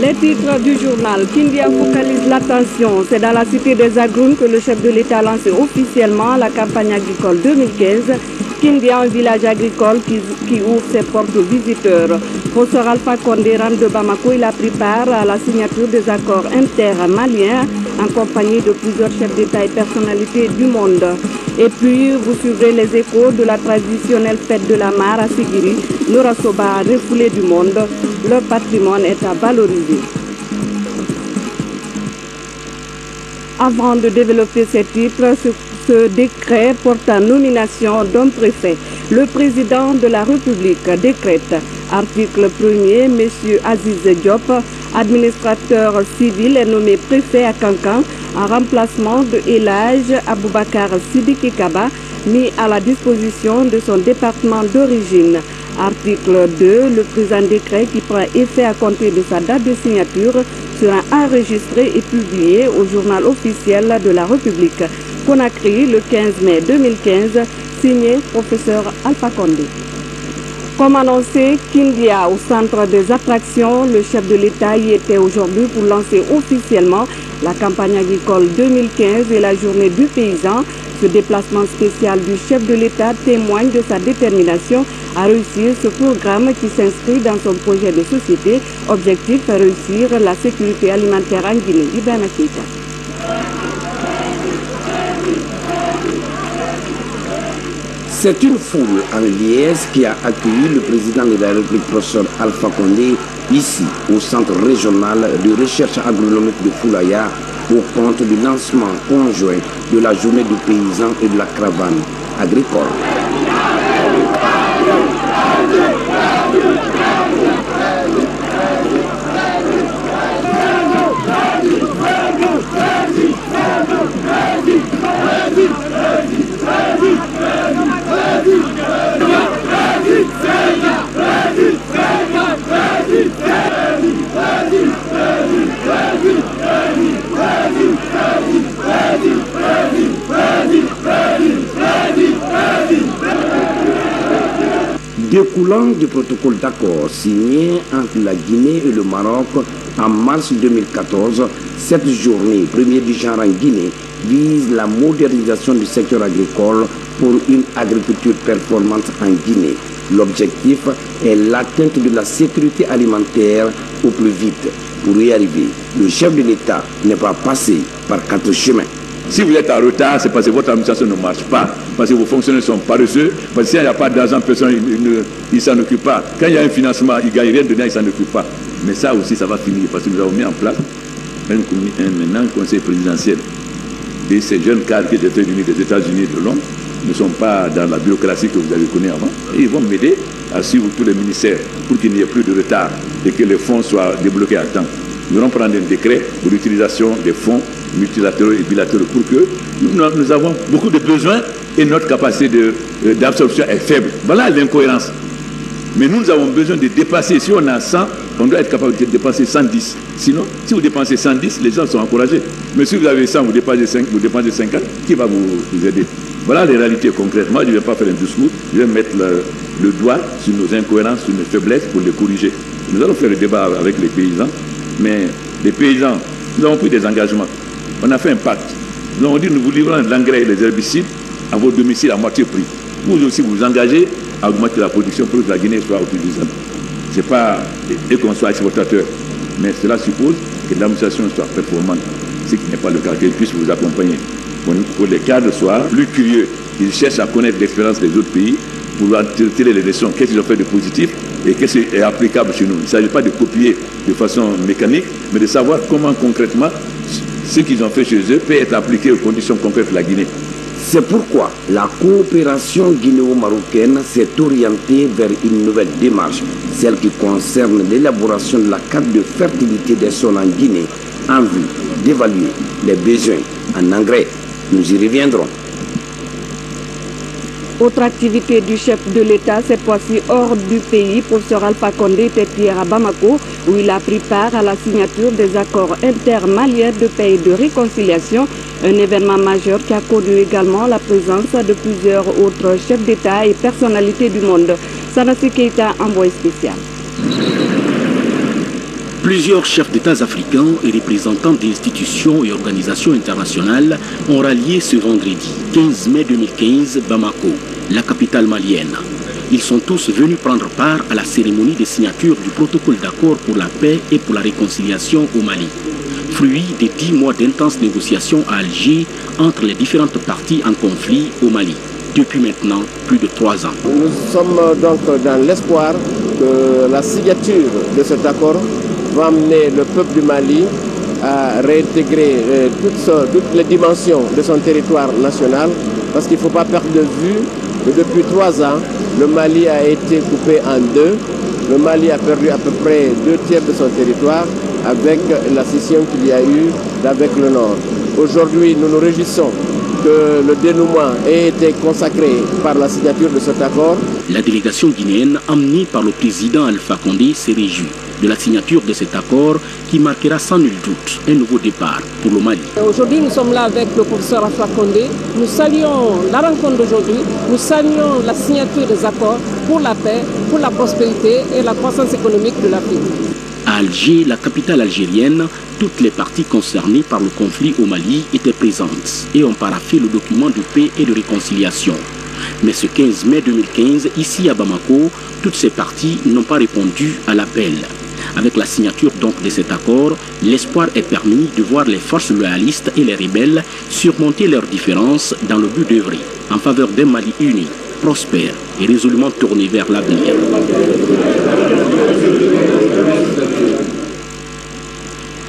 Les titres du journal. Kindia focalise l'attention. C'est dans la cité des Agrounes que le chef de l'État a lancé officiellement la campagne agricole 2015. Kindia, un village agricole qui ouvre ses portes aux visiteurs. Professeur Alpha Condé rentre de Bamako, il a pris part à la signature des accords inter-maliens en compagnie de plusieurs chefs d'État et personnalités du monde. Et puis, vous suivrez les échos de la traditionnelle fête de la mare à Sigiri. Noura Soba, refoulés du monde, leur patrimoine est à valoriser. Avant de développer ces titres, ce décret porte en nomination d'un préfet. Le président de la République décrète, article 1er, M. Aziz Diop, administrateur civil, est nommé préfet à Kankan en remplacement de Elhadj Aboubakar Sidiki Kaba, mis à la disposition de son département d'origine. Article 2, le présent décret qui prend effet à compter de sa date de signature sera enregistré et publié au journal officiel de la République. Conakry, le 15 mai 2015, signé professeur Alpha Condé. Comme annoncé, Kindia au centre des attractions, le chef de l'État y était aujourd'hui pour lancer officiellement la campagne agricole 2015 et la journée du paysan. Ce déplacement spécial du chef de l'État témoigne de sa détermination à réussir ce programme qui s'inscrit dans son projet de société. Objectif, réussir la sécurité alimentaire en Guinée. Ibrahima Keïta. C'est une foule en liesse qui a accueilli le président de la République, professeur Alpha Condé, ici, au centre régional de recherche agronomique de Foulaya, au compte du lancement conjoint de la journée du paysan et de la caravane agricole. Découlant du protocole d'accord signé entre la Guinée et le Maroc en mars 2014, cette journée, première du genre en Guinée, vise la modernisation du secteur agricole pour une agriculture performante en Guinée. L'objectif est l'atteinte de la sécurité alimentaire au plus vite. Pour y arriver, le chef de l'État n'est pas passé par 4 chemins. Si vous êtes en retard, c'est parce que votre administration ne marche pas, parce que vos fonctionnaires sont paresseux, parce que s'il n'y a pas d'argent, personne ne s'en occupe pas. Quand il y a un financement, il ne gagne rien dedans, il ne s'en occupe pas. Mais ça aussi, ça va finir, parce que nous avons mis en place un conseil présidentiel de ces jeunes cadres qui étaient venus des États-Unis de Londres, ne sont pas dans la bureaucratie que vous avez connue avant. Et ils vont m'aider à suivre tous les ministères pour qu'il n'y ait plus de retard et que les fonds soient débloqués à temps. Nous allons prendre un décret pour l'utilisation des fonds multilatéraux et bilatéraux pour que nous avons beaucoup de besoins et notre capacité d'absorption est faible. Voilà l'incohérence. Mais nous avons besoin de dépasser. Si on a 100, on doit être capable de dépasser 110. Sinon, si vous dépensez 110, les gens sont encouragés. Mais si vous avez 100, vous dépensez 50, qui va vous aider? Voilà les réalités concrètement. Je ne vais pas faire un discours, je vais mettre le doigt sur nos incohérences, sur nos faiblesses pour les corriger. Nous allons faire le débat avec les paysans. Mais les paysans, nous avons pris des engagements. On a fait un pacte. Nous avons dit nous vous livrons l'engrais et les herbicides à vos domiciles à moitié prix. Vous aussi vous engagez à augmenter la production pour que la Guinée soit autosuffisante. Ce n'est pas et qu'on soit exportateur, mais cela suppose que l'administration soit performante, ce qui n'est pas le cas, qu'elle puisse vous accompagner. Pour les cadres soient plus curieux, ils cherchent à connaître l'expérience des autres pays pour tirer les leçons, qu'est-ce qu'ils ont fait de positif et qu'est-ce qui est applicable chez nous. Il ne s'agit pas de copier de façon mécanique, mais de savoir comment concrètement ce qu'ils ont fait chez eux peut être appliqué aux conditions concrètes de la Guinée. C'est pourquoi la coopération guinéo-marocaine s'est orientée vers une nouvelle démarche, celle qui concerne l'élaboration de la carte de fertilité des sols en Guinée, en vue d'évaluer les besoins en engrais. Nous y reviendrons. Autre activité du chef de l'État, cette fois-ci hors du pays, professeur Alpha Condé était hier à Bamako, où il a pris part à la signature des accords intermaliens de paix et de réconciliation, un événement majeur qui a connu également la présence de plusieurs autres chefs d'État et personnalités du monde. Sanassi Keïta, envoyé spécial. Plusieurs chefs d'État africains et représentants d'institutions et organisations internationales ont rallié ce vendredi 15 mai 2015 Bamako, la capitale malienne. Ils sont tous venus prendre part à la cérémonie de signature du protocole d'accord pour la paix et pour la réconciliation au Mali. Fruit de 10 mois d'intenses négociations à Alger entre les différentes parties en conflit au Mali. Depuis maintenant plus de 3 ans. Nous sommes donc dans l'espoir que la signature de cet accord va amener le peuple du Mali à réintégrer toutes les dimensions de son territoire national, parce qu'il ne faut pas perdre de vue que depuis 3 ans, le Mali a été coupé en deux. Le Mali a perdu à peu près 2/3 de son territoire avec la scission qu'il y a eu avec le Nord. Aujourd'hui, nous nous réjouissons que le dénouement ait été consacré par la signature de cet accord. La délégation guinéenne, emmenée par le président Alpha Condé, se réjouit de la signature de cet accord qui marquera sans nul doute un nouveau départ pour le Mali. Aujourd'hui, nous sommes là avec le professeur Alpha Condé. Nous saluons la rencontre d'aujourd'hui, nous saluons la signature des accords pour la paix, pour la prospérité et la croissance économique de l'Afrique. À Alger, la capitale algérienne, toutes les parties concernées par le conflit au Mali étaient présentes et ont paraphé le document de paix et de réconciliation. Mais ce 15 mai 2015, ici à Bamako, toutes ces parties n'ont pas répondu à l'appel. Avec la signature donc de cet accord, l'espoir est permis de voir les forces loyalistes et les rebelles surmonter leurs différences dans le but d'œuvrer en faveur d'un Mali uni, prospère et résolument tourné vers l'avenir.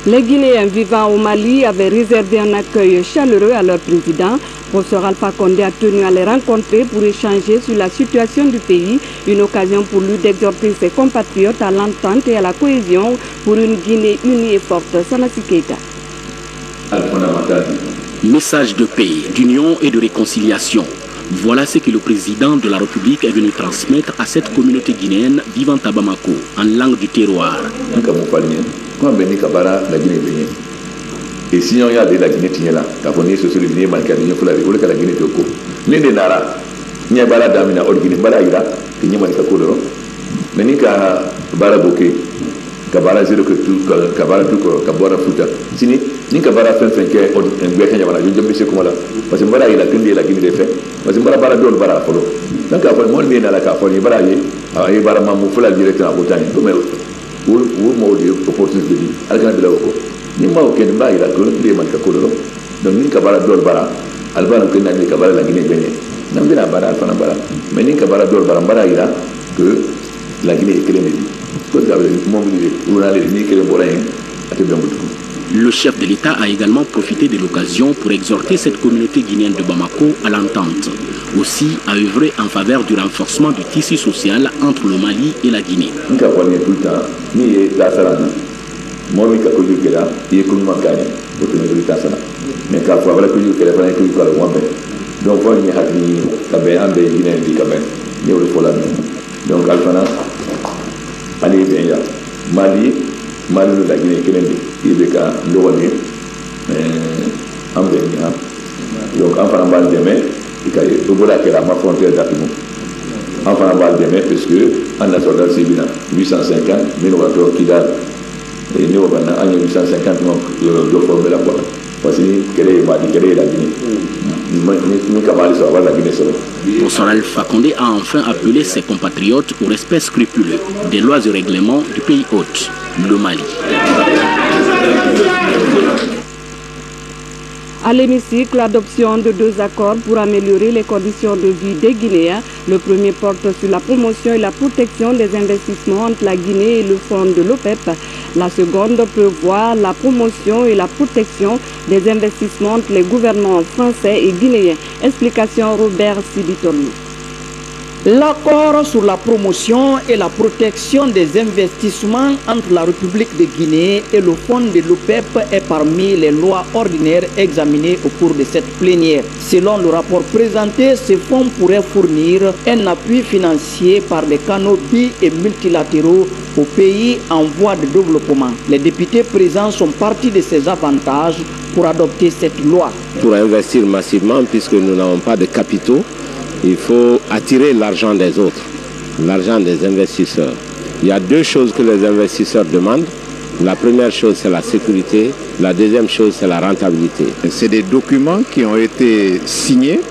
Les Guinéens vivant au Mali avaient réservé un accueil chaleureux à leur président. Professeur Alpha Condé a tenu à les rencontrer pour échanger sur la situation du pays, une occasion pour lui d'exhorter ses compatriotes à l'entente et à la cohésion pour une Guinée unie et forte. Sanassi Keita. Message de paix, d'union et de réconciliation. Voilà ce que le président de la République est venu transmettre à cette communauté guinéenne vivant à Bamako, en langue du terroir. Et si on y a de la Guinée, tu es là. Tu as connu ce Guinée, il faut la Guinée de Oko. Mais les Nara, il y a Bala Damina, or Guinée, Bala Ira, il y a Malika Kodoro. Mais il y a Bala Boké, Kabara Zero, Kabara Tuko, Kabara Futa. Sini, ni Kabara Fenfenke, un Béken Yamana, je ne sais comment là. Parce que Bala, il a tenu la Guinée des faits. Parce que Bala Don Bala Polo. Donc, après, moi, je suis à la Cafoni, Bala, il y a Mamou, il faut la direction à Botanie. Où m'a dit opportunité de dire, Alcan de la Oko. Ni ma aucun bas il a que les manques donc ni kabara dor bara albana que n'a kabara la Guinée bénie n'ambira bara alfana bara mais ni kabara dor bara bara ira que la Guinée est créée tout avec mobilier ou aller ni que le borain a bien beaucoup. Le chef de l'État a également profité de l'occasion pour exhorter cette communauté guinéenne de Bamako à l'entente, aussi à œuvrer en faveur du renforcement du tissu social entre le Mali et la Guinée. Ni kabara tout le temps ni la sarana. Moi, je suis là, il est comme un gagnant pour tenir le temps. Mais quand il faut avoir que je suis là, il faut le voir. Donc, il faut que je sois un des Guinéens qui sont là. Donc, Alphana, allez bien, Mali, de la Guinée, il est là, il est là, donc, Alphana va le demain, il est là, ma frontière d'Atimou. Alphana va le demain, parce que, en a soldat civil, 850, 1900 qui date. Et nous, on a 850 ans de former la boîte. Parce que créer la Guinée. Professeur Alpha Condé a enfin appelé ses compatriotes au respect scrupuleux des lois et règlements du pays hôte, le Mali. À l'hémicycle, l'adoption de 2 accords pour améliorer les conditions de vie des Guinéens. Le premier porte sur la promotion et la protection des investissements entre la Guinée et le fonds de l'OPEP. La seconde prévoit la promotion et la protection des investissements entre les gouvernements français et guinéens. Explication Robert Siditoni. L'accord sur la promotion et la protection des investissements entre la République de Guinée et le fonds de l'OPEP est parmi les lois ordinaires examinées au cours de cette plénière. Selon le rapport présenté, ce fonds pourrait fournir un appui financier par des canaux bi- et multilatéraux aux pays en voie de développement. Les députés présents sont partis de ces avantages pour adopter cette loi. Pour investir massivement, puisque nous n'avons pas de capitaux, il faut attirer l'argent des autres, l'argent des investisseurs. Il y a 2 choses que les investisseurs demandent. La première chose, c'est la sécurité. La deuxième chose, c'est la rentabilité. C'est des documents qui ont été signés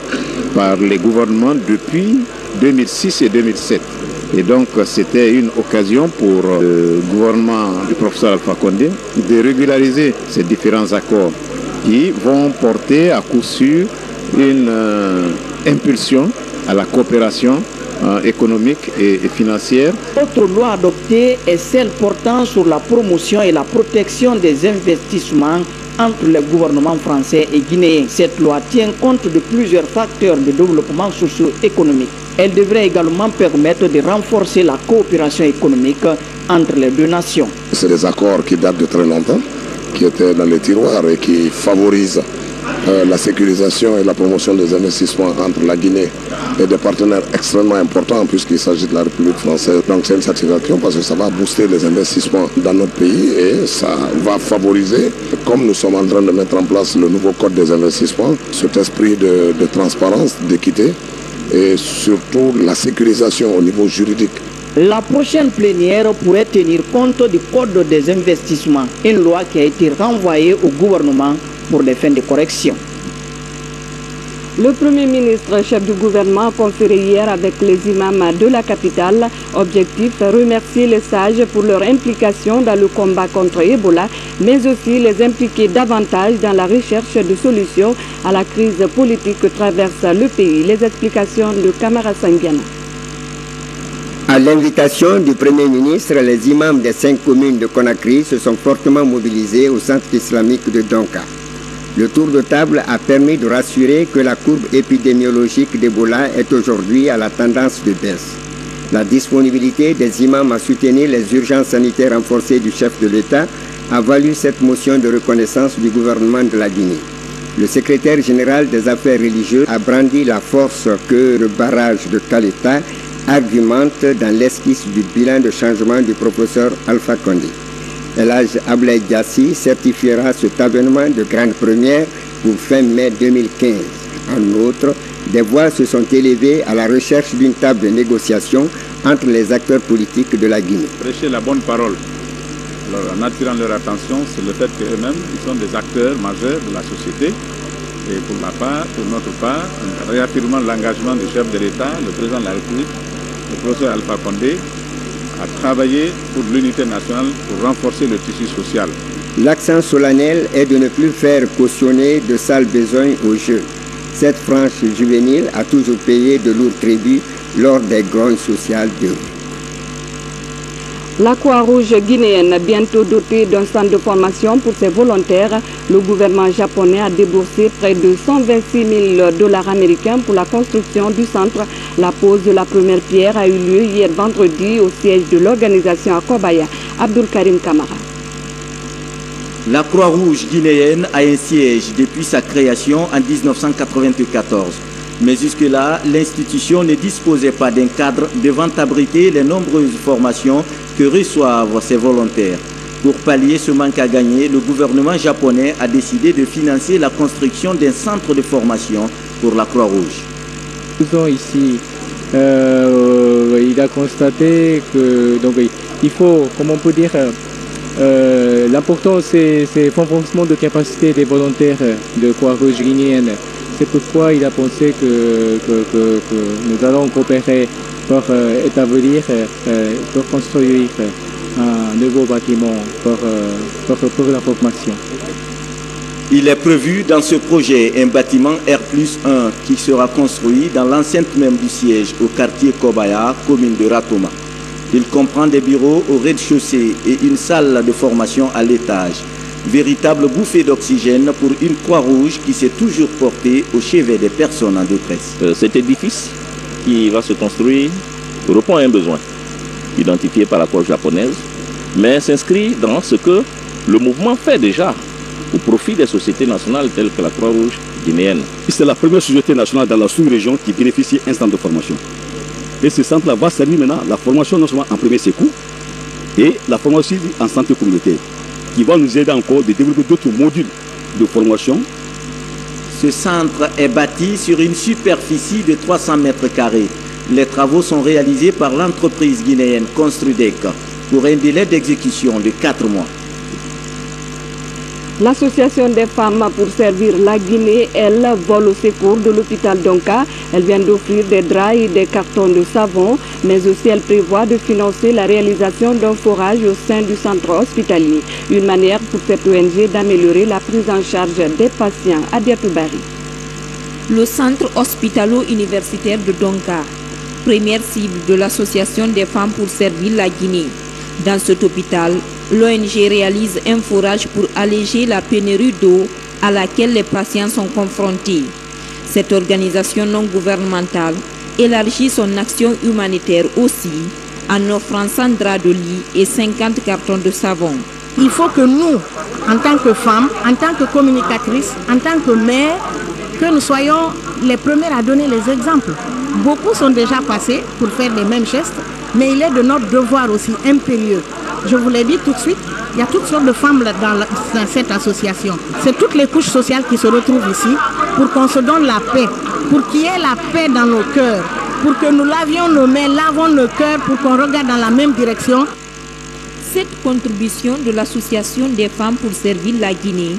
par les gouvernements depuis 2006 et 2007. Et donc, c'était une occasion pour le gouvernement du professeur Alpha Condé de régulariser ces différents accords qui vont porter à coup sûr une impulsion à la coopération économique et financière. Autre loi adoptée est celle portant sur la promotion et la protection des investissements entre le gouvernement français et guinéen. Cette loi tient compte de plusieurs facteurs de développement socio-économique. Elle devrait également permettre de renforcer la coopération économique entre les deux nations. C'est des accords qui datent de très longtemps, qui étaient dans les tiroirs et qui favorisent la sécurisation et la promotion des investissements entre la Guinée et des partenaires extrêmement importants puisqu'il s'agit de la République française. Donc c'est une satisfaction parce que ça va booster les investissements dans notre pays et ça va favoriser, comme nous sommes en train de mettre en place le nouveau code des investissements, cet esprit de transparence, d'équité et surtout la sécurisation au niveau juridique. La prochaine plénière pourrait tenir compte du code des investissements, une loi qui a été renvoyée au gouvernement pour des fins de correction. Le Premier ministre, chef du gouvernement, a conféré hier avec les imams de la capitale. Objectif, remercier les sages pour leur implication dans le combat contre Ebola, mais aussi les impliquer davantage dans la recherche de solutions à la crise politique que traverse le pays. Les explications de Camara Sanguiana. À l'invitation du Premier ministre, les imams des 5 communes de Conakry se sont fortement mobilisés au centre islamique de Donka. Le tour de table a permis de rassurer que la courbe épidémiologique d'Ebola est aujourd'hui à la tendance de baisse. La disponibilité des imams à soutenir les urgences sanitaires renforcées du chef de l'État a valu cette motion de reconnaissance du gouvernement de la Guinée. Le secrétaire général des affaires religieuses a brandi la force que le barrage de Caleta argumente dans l'esquisse du bilan de changement du professeur Alpha Condé. Elhadj Ablaye Diassi certifiera cet avènement de grande première pour fin mai 2015. En outre, des voix se sont élevées à la recherche d'une table de négociation entre les acteurs politiques de la Guinée. Prêcher la bonne parole, alors, en attirant leur attention sur le fait qu'eux-mêmes, ils sont des acteurs majeurs de la société. Et pour notre part, en réaffirmant l'engagement du chef de l'État, le président de la République, le professeur Alpha Condé, à travailler pour l'unité nationale, pour renforcer le tissu social. L'accent solennel est de ne plus faire cautionner de sales besognes aux jeunes. Cette frange juvénile a toujours payé de lourds tributs lors des grandes sociales de rue. La Croix-Rouge guinéenne, bientôt dotée d'un centre de formation pour ses volontaires, le gouvernement japonais a déboursé près de 126 000 $ américains pour la construction du centre. La pose de la première pierre a eu lieu hier vendredi au siège de l'organisation à Kobaya. Abdul Karim Kamara. La Croix-Rouge guinéenne a un siège depuis sa création en 1994. Mais jusque-là, l'institution ne disposait pas d'un cadre devant abriter les nombreuses formations que reçoivent ses volontaires. Pour pallier ce manque à gagner, le gouvernement japonais a décidé de financer la construction d'un centre de formation pour la Croix-Rouge. Ici, il a constaté que il faut, comme on peut dire, l'important c'est le renforcement de capacité des volontaires de Croix-Rouge guinéenne. C'est pourquoi il a pensé que nous allons coopérer pour établir, pour construire un nouveau bâtiment pour la formation. Il est prévu dans ce projet un bâtiment R+1 qui sera construit dans l'enceinte même du siège au quartier Kobaya, commune de Ratoma. Il comprend des bureaux au rez-de-chaussée et une salle de formation à l'étage. Véritable bouffée d'oxygène pour une Croix-Rouge qui s'est toujours portée au chevet des personnes en détresse. Cet édifice qui va se construire répond à un besoin identifié par la Croix japonaise, mais s'inscrit dans ce que le mouvement fait déjà au profit des sociétés nationales telles que la Croix-Rouge guinéenne. C'est la première société nationale dans la sous-région qui bénéficie d'un centre de formation. Et ce centre-là va servir maintenant la formation non seulement en premier secours et la formation en santé communautaire, qui va nous aider encore de développer d'autres modules de formation. Ce centre est bâti sur une superficie de 300 mètres carrés. Les travaux sont réalisés par l'entreprise guinéenne Construdec pour un délai d'exécution de 4 mois. L'association des femmes pour servir la Guinée, elle, vole au secours de l'hôpital Donka. Elle vient d'offrir des draps et des cartons de savon, mais aussi elle prévoit de financer la réalisation d'un forage au sein du centre hospitalier. Une manière pour cette ONG d'améliorer la prise en charge des patients. Adiatou Bari. Le centre hospitalo-universitaire de Donka, première cible de l'association des femmes pour servir la Guinée. Dans cet hôpital, l'ONG réalise un forage pour alléger la pénurie d'eau à laquelle les patients sont confrontés. Cette organisation non gouvernementale élargit son action humanitaire aussi en offrant 100 draps de lit et 50 cartons de savon. Il faut que nous, en tant que femmes, en tant que communicatrices, en tant que mères, que nous soyons les premières à donner les exemples. Beaucoup sont déjà passés pour faire les mêmes gestes, mais il est de notre devoir aussi impérieux. Je vous l'ai dit tout de suite, il y a toutes sortes de femmes dans cette association. C'est toutes les couches sociales qui se retrouvent ici pour qu'on se donne la paix, pour qu'il y ait la paix dans nos cœurs, pour que nous lavions nos mains, lavons nos cœurs, pour qu'on regarde dans la même direction. Cette contribution de l'association des femmes pour servir la Guinée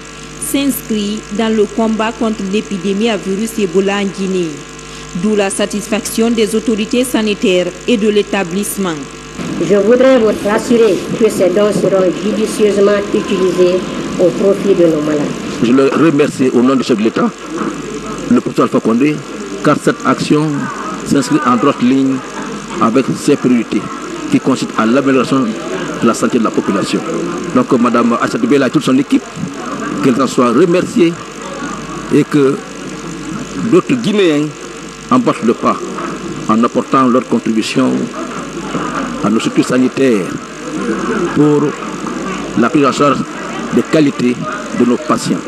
s'inscrit dans le combat contre l'épidémie à virus Ebola en Guinée, d'où la satisfaction des autorités sanitaires et de l'établissement. Je voudrais vous rassurer que ces dons seront judicieusement utilisés au profit de nos malades. Je le remercie au nom du chef de l'État, le professeur Alpha Condé, car cette action s'inscrit en droite ligne avec ses priorités qui consistent à l'amélioration de la santé de la population. Donc Mme Aïssatou Bella et toute son équipe, qu'elle en soit remerciée et que d'autres Guinéens emboîtent le pas en apportant leur contribution à nos structures sanitaires pour la prise en charge de qualité de nos patients.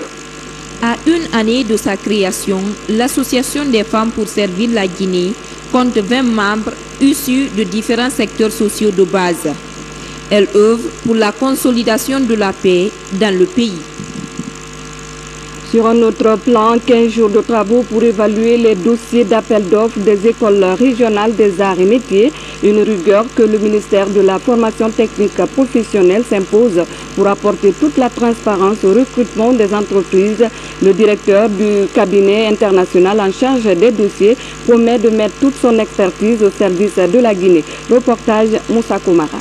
À une année de sa création, l'Association des femmes pour servir la Guinée compte 20 membres issus de différents secteurs sociaux de base. Elle œuvre pour la consolidation de la paix dans le pays. Sur un autre plan, 15 jours de travaux pour évaluer les dossiers d'appel d'offres des écoles régionales des arts et métiers, une rigueur que le ministère de la formation technique professionnelle s'impose pour apporter toute la transparence au recrutement des entreprises. Le directeur du cabinet international en charge des dossiers promet de mettre toute son expertise au service de la Guinée. Reportage Moussa Koumara.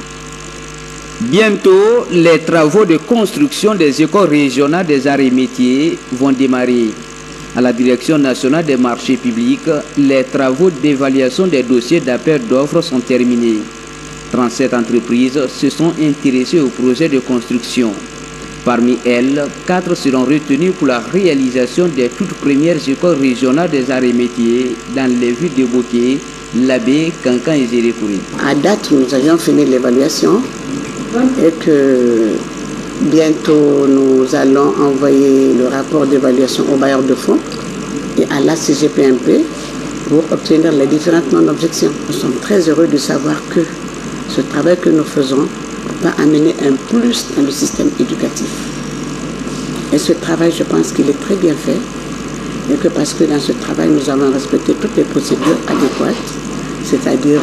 Bientôt, les travaux de construction des écoles régionales des arts et métiers vont démarrer. À la Direction nationale des marchés publics, les travaux d'évaluation des dossiers d'appel d'offres sont terminés. 37 entreprises se sont intéressées au projet de construction. Parmi elles, 4 seront retenues pour la réalisation des toutes premières écoles régionales des arts et métiers dans les villes de Boké, Labé, Kankan et Zérékouri. À date, nous avions fini l'évaluation et que bientôt nous allons envoyer le rapport d'évaluation au bailleur de fonds et à la CGPMP pour obtenir les différentes non-objections. Nous sommes très heureux de savoir que ce travail que nous faisons va amener un plus dans le système éducatif. Et ce travail, je pense qu'il est très bien fait et que parce que dans ce travail, nous avons respecté toutes les procédures adéquates, c'est-à-dire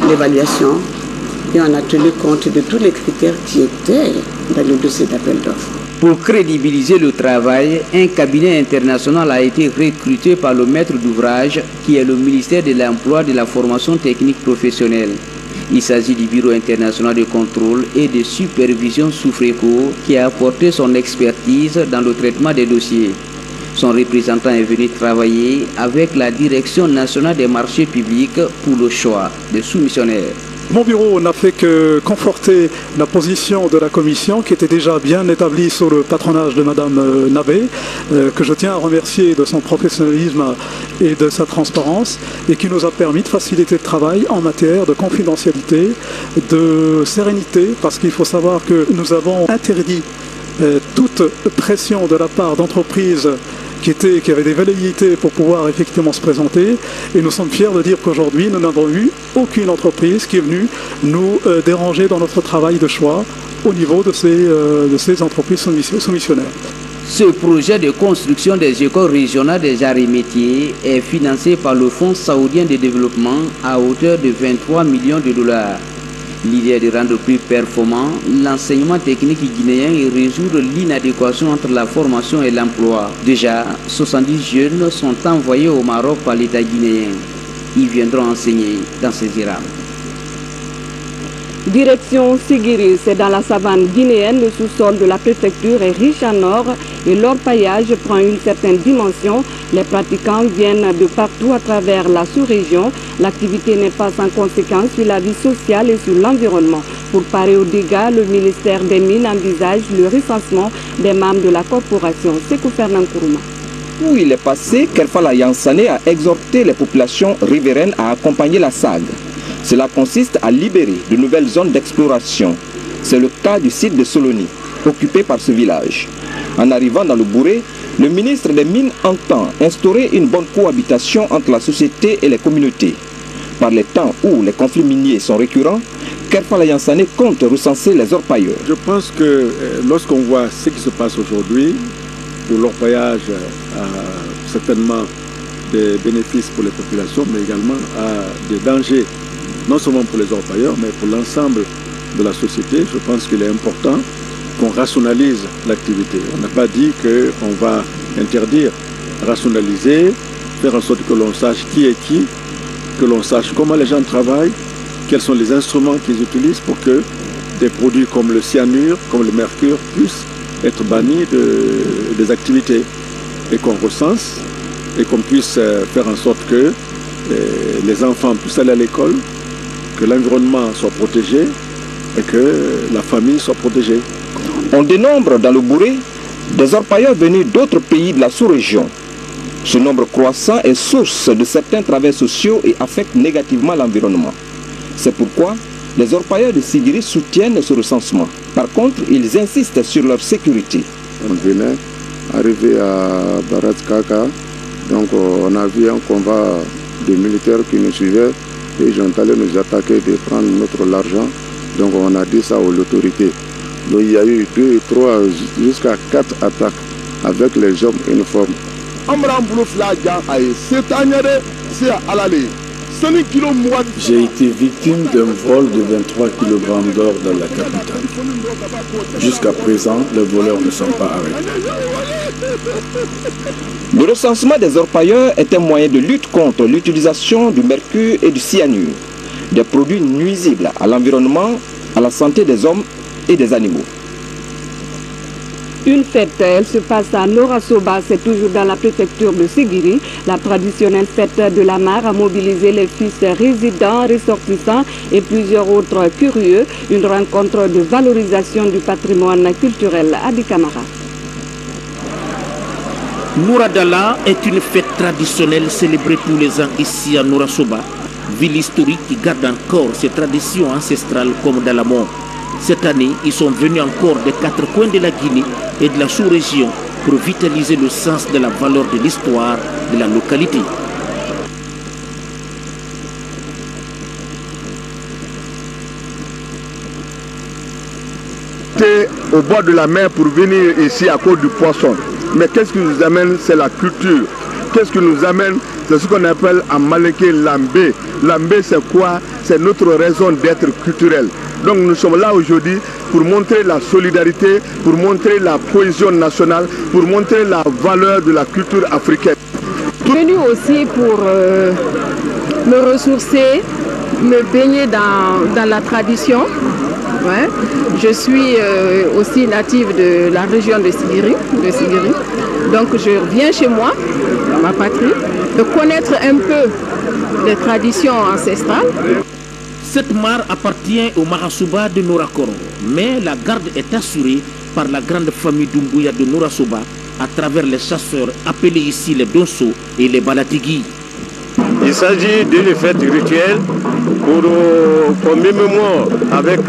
l'évaluation, et on a tenu compte de tous les critères qui étaient dans le dossier d'appel d'offres. Pour crédibiliser le travail, un cabinet international a été recruté par le maître d'ouvrage qui est le ministère de l'Emploi et de la formation technique professionnelle. Il s'agit du Bureau international de contrôle et de supervision Soufreco qui a apporté son expertise dans le traitement des dossiers. Son représentant est venu travailler avec la Direction nationale des marchés publics pour le choix des soumissionnaires. Mon bureau n'a fait que conforter la position de la commission qui était déjà bien établie sous le patronage de Mme Nabé, que je tiens à remercier de son professionnalisme et de sa transparence et qui nous a permis de faciliter le travail en matière de confidentialité, de sérénité, parce qu'il faut savoir que nous avons interdit toute pression de la part d'entreprises qui avaient des velléités pour pouvoir effectivement se présenter. Et nous sommes fiers de dire qu'aujourd'hui, nous n'avons eu aucune entreprise qui est venue nous déranger dans notre travail de choix au niveau de ces entreprises soumissionnaires. Ce projet de construction des écoles régionales des arts et métiers est financé par le Fonds saoudien de développement à hauteur de 23 millions de dollars. L'idée est de rendre plus performant l'enseignement technique guinéen et résoudre l'inadéquation entre la formation et l'emploi. Déjà, 70 jeunes sont envoyés au Maroc par l'État guinéen. Ils viendront enseigner dans ces Irams. Direction Sigiri, c'est dans la savane guinéenne. Le sous-sol de la préfecture est riche en or et l'orpaillage prend une certaine dimension. Les pratiquants viennent de partout à travers la sous-région. L'activité n'est pas sans conséquence sur la vie sociale et sur l'environnement. Pour parer aux dégâts, le ministère des Mines envisage le recensement des membres de la corporation. Sekou Fernand Kourouma. Où il est passé, Kerfala Yansane a exhorté les populations riveraines à accompagner la SAG. Cela consiste à libérer de nouvelles zones d'exploration. C'est le cas du site de Soloni, occupé par ce village. En arrivant dans le Bouré, le ministre des Mines entend instaurer une bonne cohabitation entre la société et les communautés. Par les temps où les conflits miniers sont récurrents, Kerfala Yansane compte recenser les orpailleurs. Je pense que lorsqu'on voit ce qui se passe aujourd'hui, où l'orpaillage a certainement des bénéfices pour les populations, mais également a des dangers, non seulement pour les orpailleurs, mais pour l'ensemble de la société. Je pense qu'il est important qu'on rationalise l'activité. On n'a pas dit qu'on va interdire, rationaliser, faire en sorte que l'on sache qui est qui, que l'on sache comment les gens travaillent, quels sont les instruments qu'ils utilisent pour que des produits comme le cyanure, comme le mercure puissent être bannis des activités et qu'on recense et qu'on puisse faire en sorte que les enfants puissent aller à l'école, que l'environnement soit protégé et que la famille soit protégée. On dénombre dans le Bouré des orpailleurs venus d'autres pays de la sous-région. Ce nombre croissant est source de certains travers sociaux et affecte négativement l'environnement. C'est pourquoi les orpailleurs de Sigiri soutiennent ce recensement. Par contre, ils insistent sur leur sécurité. On venait arriver à Baratkaka, donc on a vu un convoi de militaires qui nous suivaient et ils ont allé nous attaquer de prendre notre argent. Donc on a dit ça aux autorités. Donc il y a eu 2, 3, jusqu'à 4 attaques avec les hommes uniformes. J'ai été victime d'un vol de 23 kg d'or dans la capitale. Jusqu'à présent, les voleurs ne sont pas arrêtés. Le recensement des orpailleurs est un moyen de lutte contre l'utilisation du mercure et du cyanure, des produits nuisibles à l'environnement, à la santé des hommes et des animaux. Une fête, elle se passe à Norasoba, c'est toujours dans la préfecture de Sigiri. La traditionnelle fête de la mare a mobilisé les fils résidents, ressortissants et plusieurs autres curieux. Une rencontre de valorisation du patrimoine culturel à Dikamara. Nouradala est une fête traditionnelle célébrée tous les ans ici à Norasoba, ville historique qui garde encore ses traditions ancestrales comme dans la mort. Cette année, ils sont venus encore des 4 coins de la Guinée et de la sous-région pour vitaliser le sens de la valeur de l'histoire de la localité. Au bord de la mer pour venir ici à cause du poisson. Mais qu'est-ce qui nous amène? C'est la culture. Qu'est-ce qui nous amène? C'est ce qu'on appelle en malinké l'ambé. L'ambé, c'est quoi? C'est notre raison d'être culturelle. Donc nous sommes là aujourd'hui pour montrer la solidarité, pour montrer la cohésion nationale, pour montrer la valeur de la culture africaine. Je suis venu aussi pour me ressourcer, me baigner dans la tradition. Ouais. Je suis aussi native de la région de Sigiri. Donc je reviens chez moi, dans ma patrie, de connaître un peu les traditions ancestrales. Cette mare appartient au Marasouba de Norakoro, mais la garde est assurée par la grande famille d'Umbuya de Norasoba à travers les chasseurs appelés ici les Donso et les Balatigui. Il s'agit d'une fête rituelle pour mémoire avec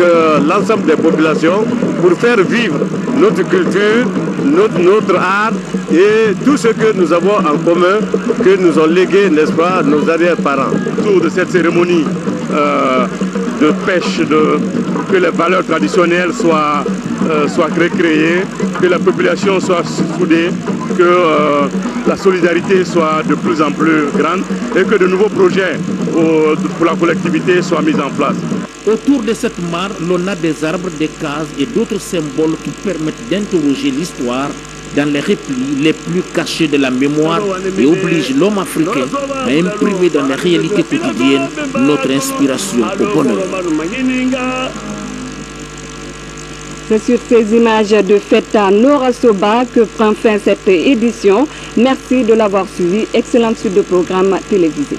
l'ensemble des populations pour faire vivre notre culture, notre art et tout ce que nous avons en commun, que nous ont légué, n'est-ce pas, nos arrière-parents. Autour de cette cérémonie de pêche, que les valeurs traditionnelles soient recréées, que la population soit soudée, que la solidarité soit de plus en plus grande et que de nouveaux projets pour la collectivité soient mis en place. Autour de cette mare, l'on a des arbres, des cases et d'autres symboles qui permettent d'interroger l'histoire dans les replis les plus cachés de la mémoire et obligent l'homme africain à imprimer dans les réalités quotidiennes notre inspiration au bonheur. C'est sur ces images de fête à Nora Soba que prend fin cette édition. Merci de l'avoir suivi. Excellente suite de programmes télévisés.